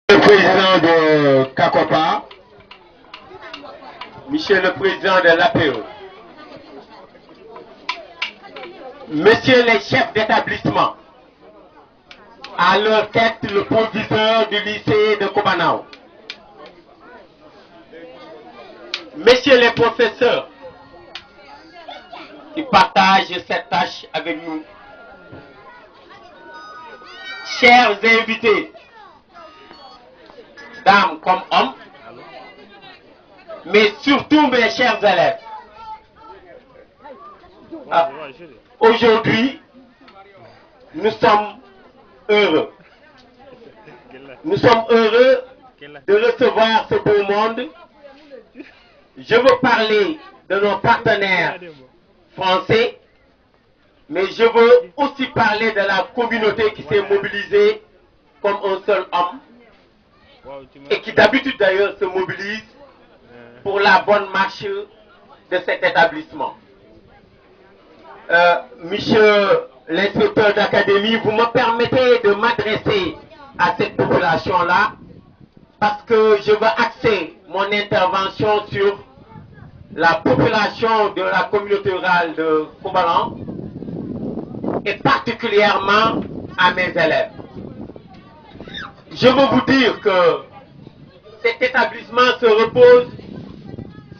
Le président de CACOPA, Monsieur le président de l'APE, Messieurs les chefs d'établissement, à leur tête le proviseur du lycée de Kobanao, Messieurs les professeurs qui partagent cette tâche avec nous, chers invités, dames comme hommes, mais surtout mes chers élèves. Aujourd'hui, nous sommes heureux. Nous sommes heureux de recevoir ce beau monde. Je veux parler de nos partenaires français, mais je veux aussi parler de la communauté qui s'est mobilisée comme un seul homme et qui d'habitude d'ailleurs se mobilise pour la bonne marche de cet établissement. Monsieur l'inspecteur d'académie, vous me permettez de m'adresser à cette population-là parce que je veux axer mon intervention sur la population de la communauté rurale de Kobalan et particulièrement à mes élèves. Je veux vous dire que cet établissement se repose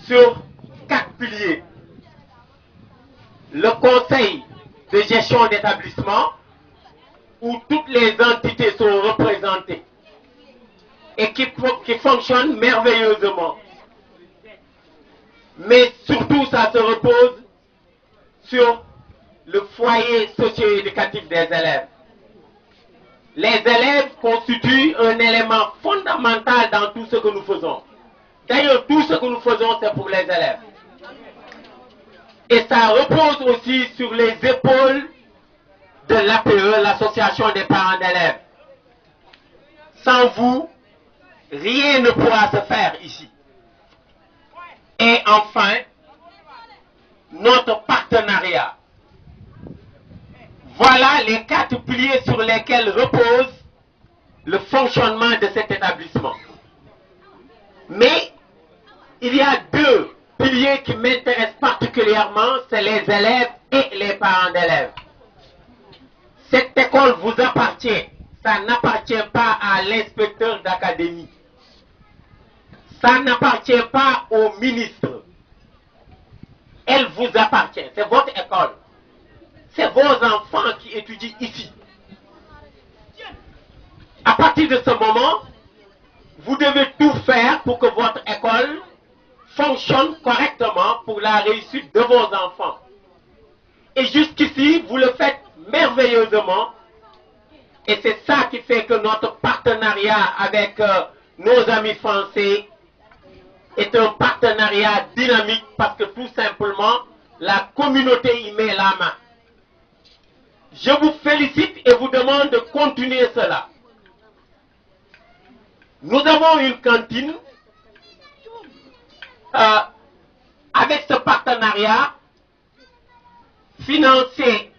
sur 4 piliers. Le conseil de gestion d'établissement, où toutes les entités sont représentées et qui fonctionnent merveilleusement. Mais surtout, ça se repose sur le foyer socio-éducatif des élèves. Les élèves constituent un élément fondamental dans tout ce que nous faisons. D'ailleurs, tout ce que nous faisons, c'est pour les élèves. Et ça repose aussi sur les épaules de l'APE, l'Association des parents d'élèves. Sans vous, rien ne pourra se faire ici. Et enfin, notre partenariat. Voilà les 4 piliers sur lesquels repose le fonctionnement de cet établissement. Mais il y a 2 piliers qui m'intéressent particulièrement, c'est les élèves et les parents d'élèves. Cette école vous appartient, ça n'appartient pas à l'inspecteur d'académie. Ça n'appartient pas au ministre. Elle vous appartient, c'est votre école. C'est vos enfants qui étudient ici. À partir de ce moment, vous devez tout faire pour que votre école fonctionne correctement pour la réussite de vos enfants. Et jusqu'ici, vous le faites merveilleusement. Et c'est ça qui fait que notre partenariat avec nos amis français est un partenariat dynamique parce que tout simplement, la communauté y met la main. Je vous félicite et vous demande de continuer cela. Nous avons une cantine avec ce partenariat financé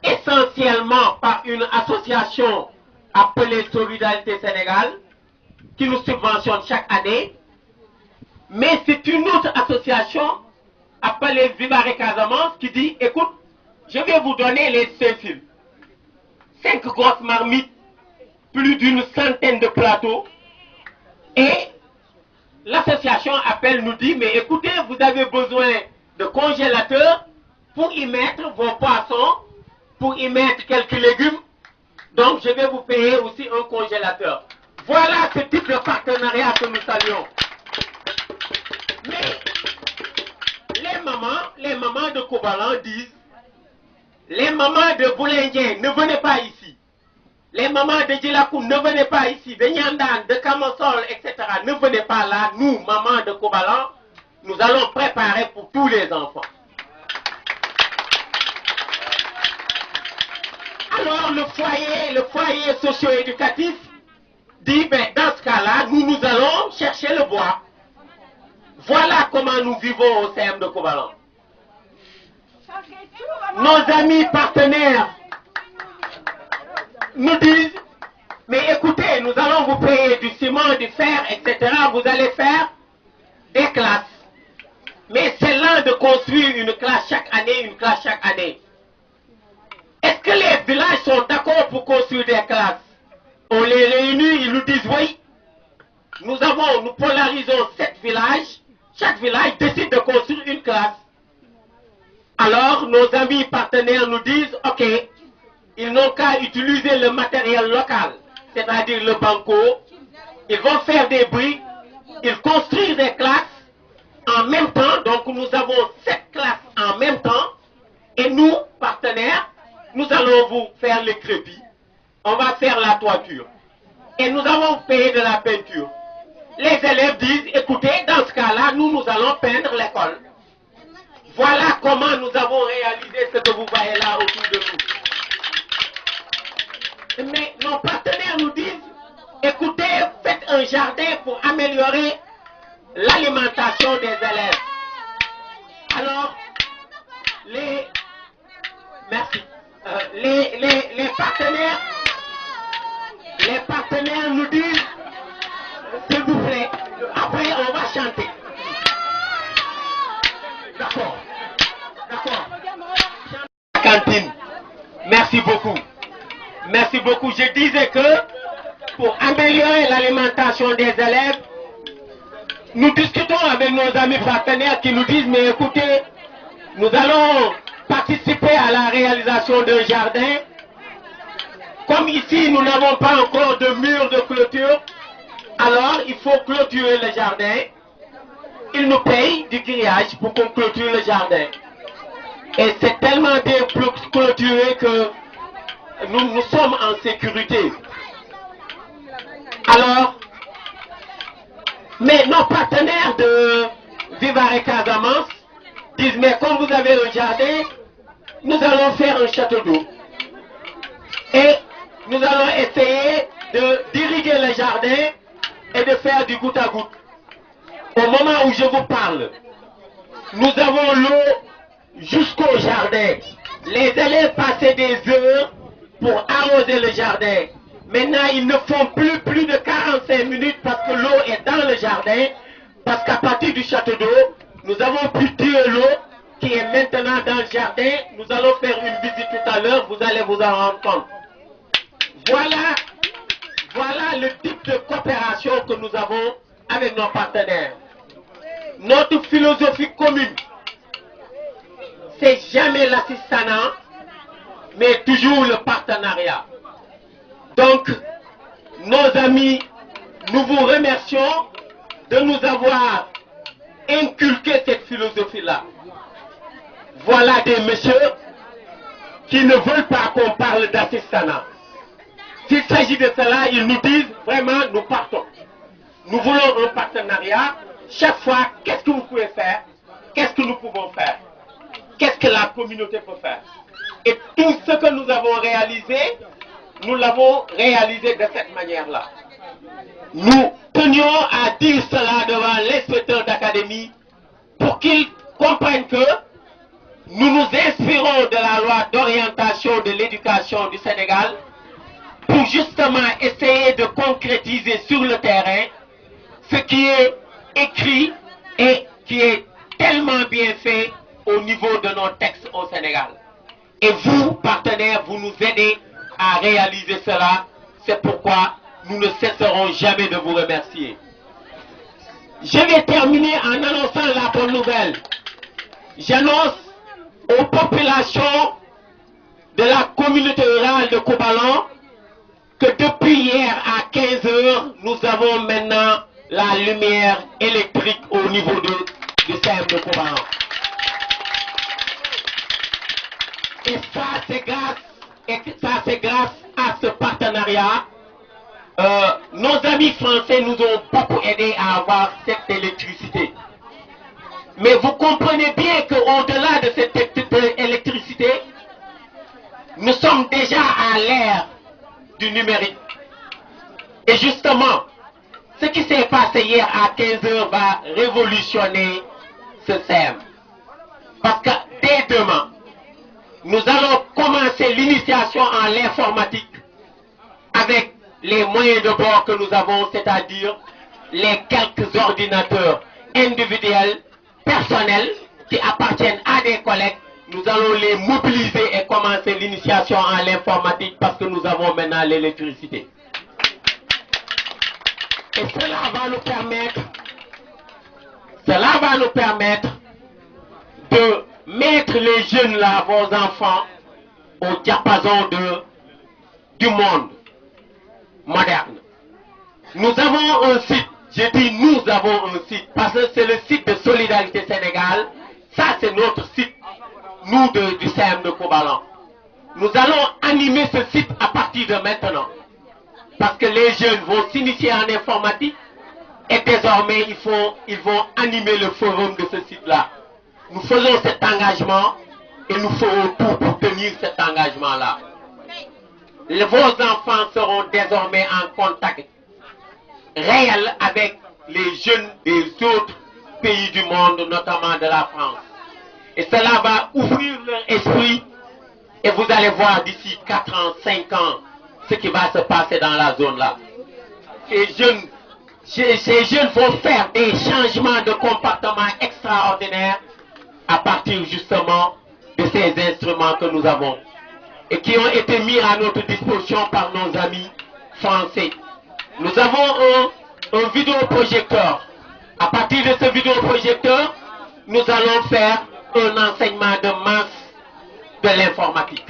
essentiellement par une association appelée Solidarité Sénégal qui nous subventionne chaque année. Mais c'est une autre association appelée Vivare Casamance qui dit, écoute, je vais vous donner les 5 fils. 5 grosses marmites, plus d'une centaine de plateaux. Et l'association appelle, nous dit, mais écoutez, vous avez besoin de congélateurs pour y mettre vos poissons, pour y mettre quelques légumes. Donc, je vais vous payer aussi un congélateur. Voilà ce type de partenariat que nous saluons. Mais les mamans de Kobalan disent, les mamans de Boulingien, ne venez pas ici. Les mamans de Djilakou, ne venez pas ici. De Nyandan, de Kamosol, etc. Ne venez pas là. Nous, mamans de Kobalan, nous allons préparer pour tous les enfants. Alors le foyer socio-éducatif dit, ben, dans ce cas-là, nous allons chercher le bois. Voilà comment nous vivons au CM de Kobalan. Nos amis partenaires nous disent, mais écoutez, nous allons vous fois, vous allez faire des classes. Mais c'est lent de construire une classe chaque année, une classe chaque année. Est-ce que les villages sont d'accord pour construire des classes? On les réunit, ils nous disent oui. Nous polarisons 7 villages. Chaque village décide de construire une classe. Alors, nos amis partenaires nous disent, ok, ils n'ont qu'à utiliser le matériel local, c'est-à-dire le banco. Ils vont faire des briques, ils construisent des classes en même temps. Donc, nous avons 7 classes en même temps. Et nous, partenaires, nous allons vous faire les crépis. On va faire la toiture. Et nous avons payé de la peinture. Les élèves disent, écoutez, dans ce cas-là, nous allons peindre l'école. Voilà comment nous avons réalisé ce que vous voyez là autour de nous. Mais nos partenaires nous disent, écoutez, faites un jardin pour améliorer l'alimentation des élèves. Alors, merci. Les partenaires nous disent, s'il vous plaît, après on va chanter. D'accord. Cantine. Merci beaucoup. Merci beaucoup. Je disais que pour améliorer l'alimentation des élèves, nous discutons avec nos amis partenaires qui nous disent, mais écoutez, nous allons participer à la réalisation d'un jardin. Comme ici, nous n'avons pas encore de mur de clôture, alors il faut clôturer le jardin. Ils nous payent du grillage pour qu'on clôture le jardin. Et c'est tellement bien clôturé que nous sommes en sécurité. Alors, mais nos partenaires de Vivare Casamance disent, mais comme vous avez un jardin, nous allons faire un château d'eau. Et nous allons essayer d'irriguer le jardin et de faire du goutte à goutte. Au moment où je vous parle, nous avons l'eau jusqu'au jardin. Les élèves passaient des heures pour arroser le jardin. Maintenant, ils ne font plus de 45 minutes parce que l'eau est dans le jardin. Parce qu'à partir du château d'eau, nous avons pu tirer l'eau qui est maintenant dans le jardin. Nous allons faire une visite tout à l'heure, vous allez vous en rendre compte. Voilà le type de coopération que nous avons avec nos partenaires. Notre philosophie commune, c'est jamais l'assistanat, mais toujours le partenariat. Donc, nos amis, nous vous remercions de nous avoir inculqué cette philosophie-là. Voilà des messieurs qui ne veulent pas qu'on parle d'assistanat. S'il s'agit de cela, ils nous disent vraiment, nous partons. Nous voulons un partenariat. Chaque fois, qu'est-ce que vous pouvez faire? Qu'est-ce que nous pouvons faire? Qu'est-ce que la communauté peut faire? Et tout ce que nous avons réalisé, nous l'avons réalisé de cette manière-là. Nous tenions à dire cela devant l'inspecteur d'académie pour qu'il comprenne que nous nous inspirons de la loi d'orientation de l'éducation du Sénégal pour justement essayer de concrétiser sur le terrain ce qui est écrit et qui est tellement bien fait au niveau de nos textes au Sénégal. Et vous, partenaires, vous nous aidez à réaliser cela. C'est pourquoi nous ne cesserons jamais de vous remercier. Je vais terminer en annonçant la bonne nouvelle. J'annonce aux populations de la communauté rurale de Koubalan que depuis hier à 15 h, nous avons maintenant la lumière électrique au niveau du CEM de Koubalan. Et ça, c'est grâce à ce partenariat. Nos amis français nous ont beaucoup aidés à avoir cette électricité. Mais vous comprenez bien qu'au-delà de cette électricité, nous sommes déjà à l'ère du numérique. Et justement, ce qui s'est passé hier à 15 h va révolutionner ce CEM. Parce que dès demain, nous allons commencer l'initiation en l'informatique avec les moyens de bord que nous avons, c'est-à-dire les quelques ordinateurs individuels, personnels, qui appartiennent à des collègues. Nous allons les mobiliser et commencer l'initiation en l'informatique parce que nous avons maintenant l'électricité. Et cela va nous permettre de mettre les jeunes là, vos enfants, au diapason du monde moderne. Nous avons un site, je dis nous avons un site, parce que c'est le site de Solidarité Sénégal, ça c'est notre site, nous du CM de Kobalan. Nous allons animer ce site à partir de maintenant, parce que les jeunes vont s'initier en informatique, et désormais ils vont animer le forum de ce site-là. Nous faisons cet engagement, et nous ferons tout pour tenir cet engagement-là. Vos enfants seront désormais en contact réel avec les jeunes des autres pays du monde, notamment de la France. Et cela va ouvrir leur esprit et vous allez voir d'ici 4 ans, 5 ans, ce qui va se passer dans la zone là. Ces jeunes vont faire des changements de comportement extraordinaires à partir justement de ces instruments que nous avons et qui ont été mis à notre disposition par nos amis français. Nous avons un vidéoprojecteur. À partir de ce vidéoprojecteur, nous allons faire un enseignement de masse de l'informatique.